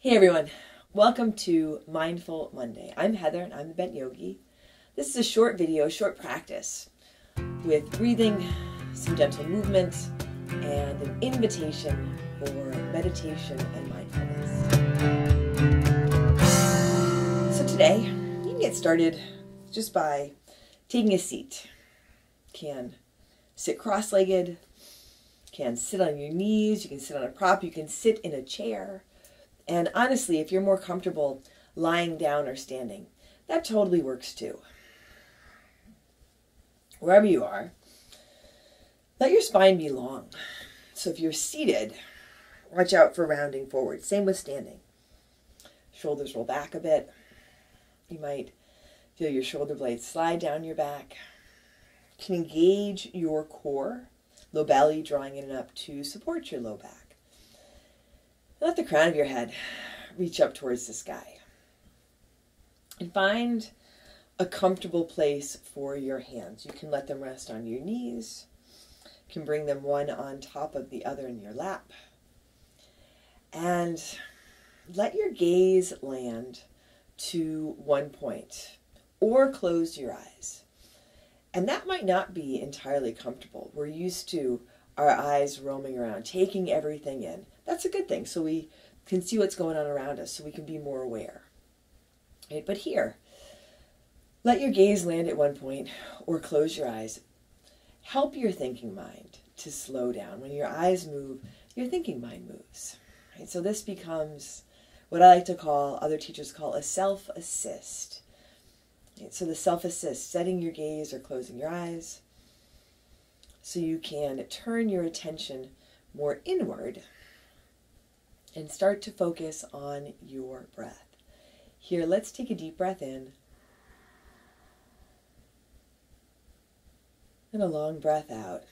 Hey everyone, welcome to Mindful Monday. I'm Heather and I'm the Bent Yogi. This is a short video, short practice with breathing, some gentle movement, and an invitation for meditation and mindfulness. So today, you can get started just by taking a seat. You can sit cross-legged, can sit on your knees, you can sit on a prop, you can sit in a chair. And honestly, if you're more comfortable lying down or standing, that totally works too. Wherever you are, let your spine be long. So if you're seated, watch out for rounding forward. Same with standing. Shoulders roll back a bit. You might feel your shoulder blades slide down your back. You can engage your core, low belly drawing in and up to support your low back. Let the crown of your head reach up towards the sky. And find a comfortable place for your hands. You can let them rest on your knees. You can bring them one on top of the other in your lap. And let your gaze land to one point, or close your eyes. And that might not be entirely comfortable. We're used to our eyes roaming around, taking everything in. That's a good thing, so we can see what's going on around us, so we can be more aware. Right? But here, let your gaze land at one point, or close your eyes. Help your thinking mind to slow down. When your eyes move, your thinking mind moves. Right? So this becomes what I like to call, other teachers call, a self-assist. Right? So the self-assist, setting your gaze or closing your eyes, so you can turn your attention more inward and start to focus on your breath. Here, let's take a deep breath in and a long breath out.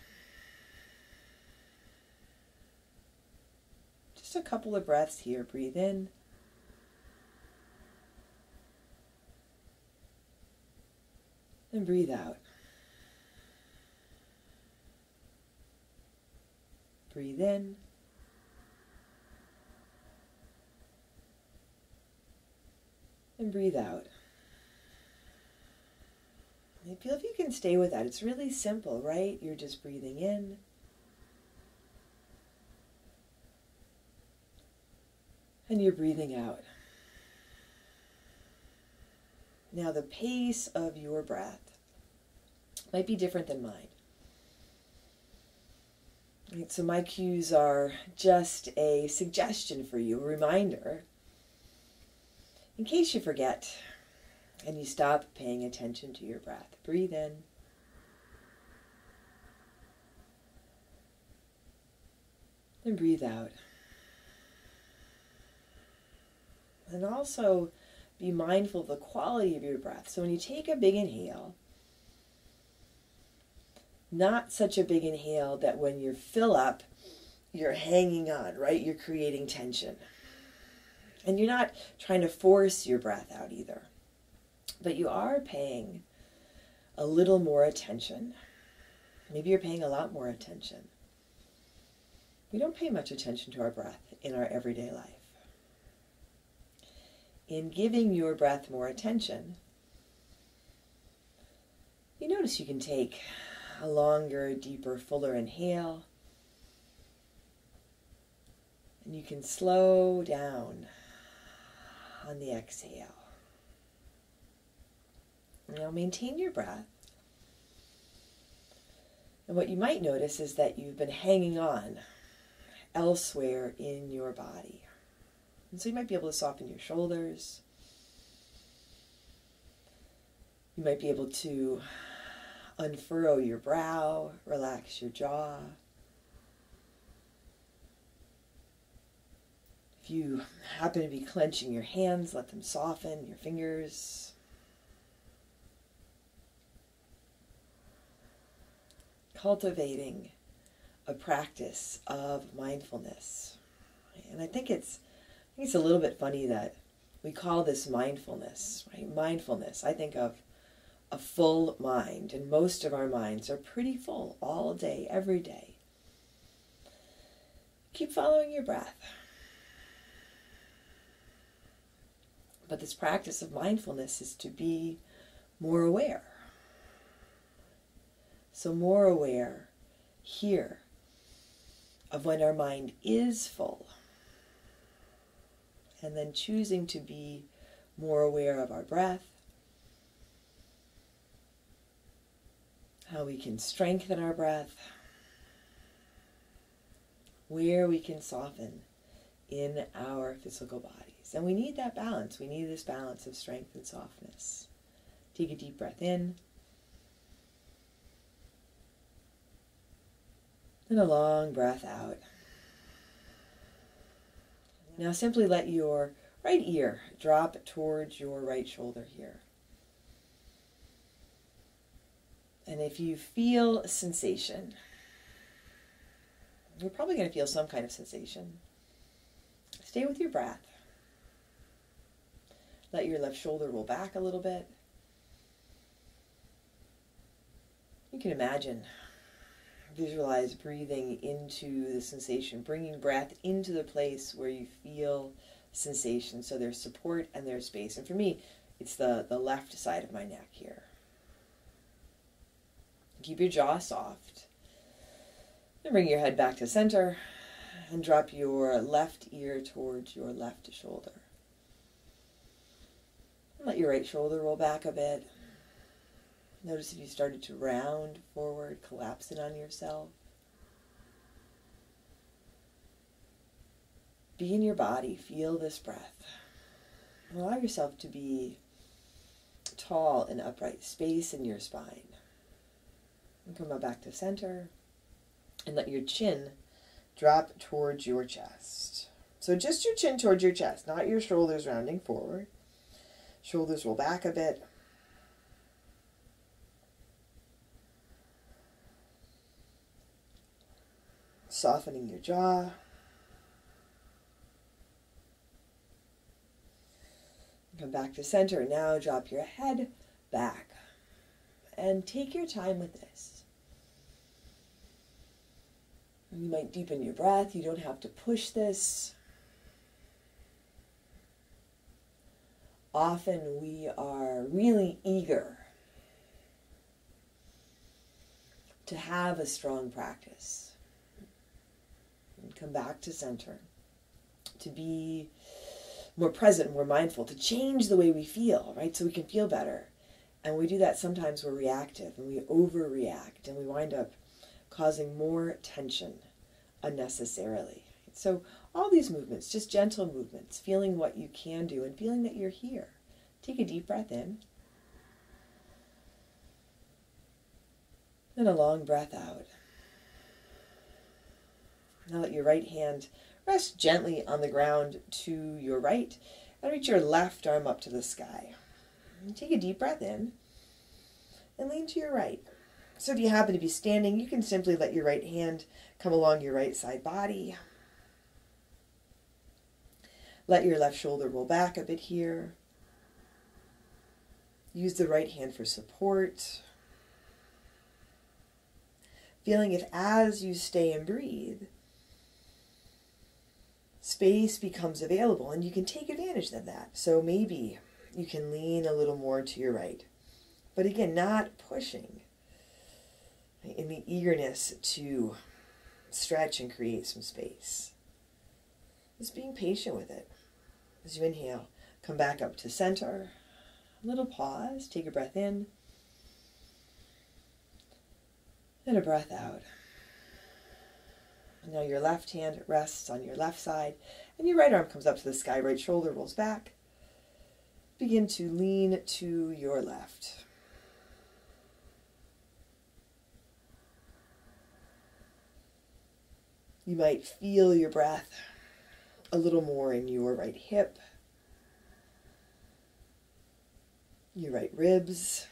Just a couple of breaths here. Breathe in and breathe out. Breathe in and breathe out. And feel if you can stay with that. It's really simple, right? You're just breathing in and you're breathing out. Now the pace of your breath might be different than mine. Right, so my cues are just a suggestion for you, a reminder, in case you forget and you stop paying attention to your breath. Breathe in and breathe out. And also be mindful of the quality of your breath. So when you take a big inhale, not such a big inhale that when you fill up, you're hanging on, right? You're creating tension. And you're not trying to force your breath out either. But you are paying a little more attention. Maybe you're paying a lot more attention. We don't pay much attention to our breath in our everyday life. In giving your breath more attention, you notice you can take a longer, deeper, fuller inhale. And you can slow down on the exhale. Now maintain your breath. And what you might notice is that you've been hanging on elsewhere in your body. And so you might be able to soften your shoulders. You might be able to unfurrow your brow, relax your jaw. If you happen to be clenching your hands, let them soften, your fingers. Cultivating a practice of mindfulness. And I think it's a little bit funny that we call this mindfulness, right? Mindfulness. I think of a full mind, and most of our minds are pretty full all day, every day. Keep following your breath. But this practice of mindfulness is to be more aware. So more aware here of when our mind is full, and then choosing to be more aware of our breath, how we can strengthen our breath, where we can soften in our physical bodies. And we need that balance. We need this balance of strength and softness. Take a deep breath in, and a long breath out. Now simply let your right ear drop towards your right shoulder here. And if you feel a sensation, you're probably going to feel some kind of sensation. Stay with your breath. Let your left shoulder roll back a little bit. You can imagine, visualize breathing into the sensation, bringing breath into the place where you feel sensation. So there's support and there's space. And for me, it's the left side of my neck here. Keep your jaw soft. And bring your head back to center and drop your left ear towards your left shoulder. Let your right shoulder roll back a bit. Notice if you started to round forward, collapse in on yourself. Be in your body, feel this breath. Allow yourself to be tall and upright, space in your spine. And come back to center and let your chin drop towards your chest. So just your chin towards your chest, not your shoulders rounding forward. Shoulders roll back a bit. Softening your jaw. Come back to center. Now drop your head back. And take your time with this. You might deepen your breath. You don't have to push this. Often we are really eager to have a strong practice. And come back to center. To be more present, more mindful, to change the way we feel, right? So we can feel better. And we do that sometimes we're reactive and we overreact and we wind up causing more tension unnecessarily. So all these movements, just gentle movements, feeling what you can do and feeling that you're here. Take a deep breath in. And a long breath out. Now let your right hand rest gently on the ground to your right and reach your left arm up to the sky. And take a deep breath in and lean to your right. So if you happen to be standing, you can simply let your right hand come along your right side body. Let your left shoulder roll back a bit here. Use the right hand for support. Feeling if as you stay and breathe, space becomes available and you can take advantage of that. So maybe you can lean a little more to your right. But again, not pushing, right, in the eagerness to stretch and create some space. Just being patient with it. As you inhale, come back up to center. A little pause, take a breath in. And a breath out. And now your left hand rests on your left side, and your right arm comes up to the sky, right shoulder rolls back. Begin to lean to your left. You might feel your breath a little more in your right hip, your right ribs,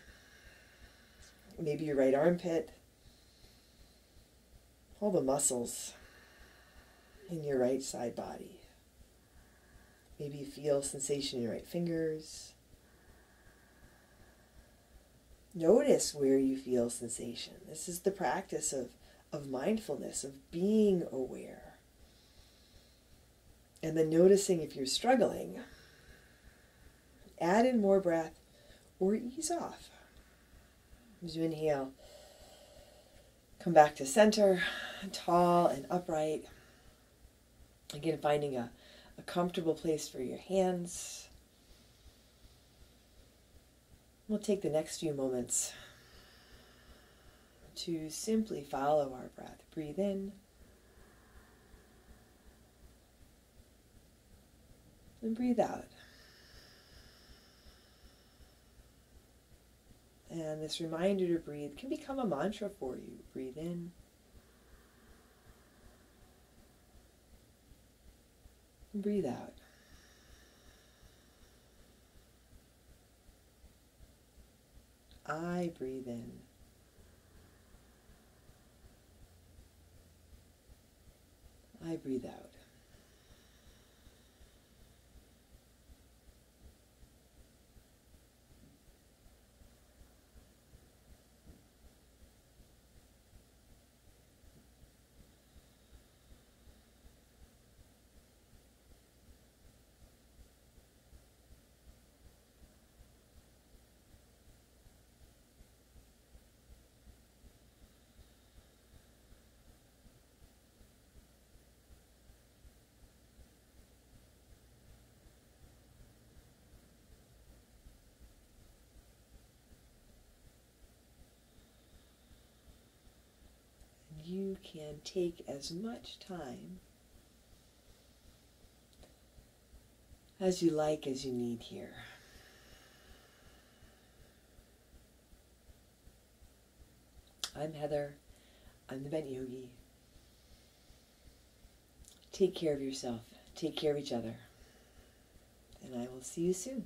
maybe your right armpit, all the muscles in your right side body. Maybe you feel sensation in your right fingers. Notice where you feel sensation. This is the practice of mindfulness, of being aware. And then noticing if you're struggling, add in more breath or ease off. As you inhale, come back to center, tall and upright. Again, finding a comfortable place for your hands. We'll take the next few moments to simply follow our breath. Breathe in and breathe out. And this reminder to breathe can become a mantra for you. Breathe in and breathe out. I breathe in. I breathe out. You can take as much time as you like, as you need here. I'm Heather. I'm the Bent Yogi. Take care of yourself. Take care of each other. And I will see you soon.